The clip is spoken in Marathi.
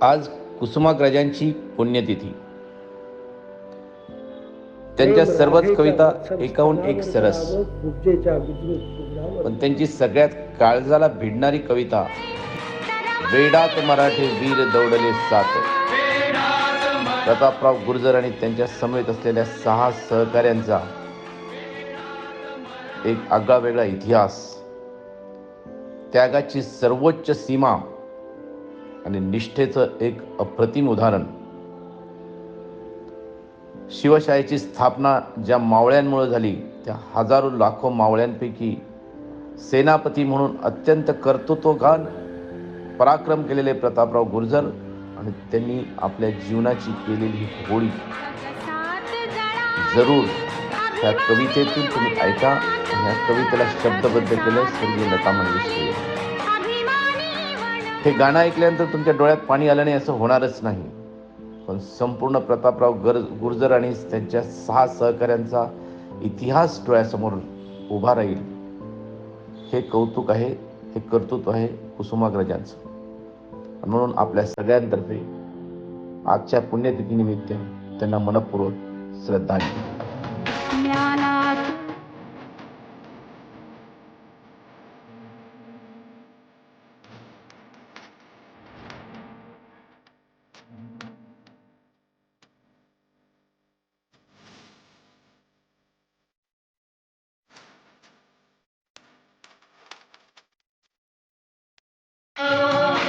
आज कुसुमाग्रजांची पुण्यतिथी. त्यांच्या सर्वच कविता एकाहून एक सरस, पण त्यांची सगळ्यात काळजाला भिडणारी कविता वेडात मराठे वीर दौडले सात. प्रतापराव गुर्जर आणि त्यांच्या समवेत असलेल्या 6 सहकाऱ्यांचा एक आगळा वेगळा इतिहास, त्यागाची सर्वोच्च सीमा आणि निष्ठेचं एक अप्रतिम उदाहरण. शिवशाहीची स्थापना ज्या मावळ्यांमुळे झाली, त्या हजारो लाखो मावळ्यांपैकी सेनापती म्हणून अत्यंत कर्तृत्ववान पराक्रम केलेले प्रतापराव गुर्जर आणि त्यांनी आपल्या जीवनाची केलेली होळी जरूर त्या कवितेतून तुम्ही ऐका. आणि या कवितेला शब्दबद्ध केलं स्वर्गीय लता मंगेशकर. हे गाणं ऐकल्यानंतर तुमच्या डोळ्यात पाणी आलं नाही असं होणारच नाही, पण संपूर्ण प्रतापराव गुर्जर आणि त्यांच्या 6 सहकाऱ्यांचा इतिहास डोळ्यासमोर उभा राहील. हे कौतुक आहे, हे कर्तृत्व आहे कुसुमाग्रजांचं. म्हणून आपल्या सगळ्यांतर्फे आजच्या पुण्यतिथीनिमित्त त्यांना मनपूर्वक श्रद्धांजली.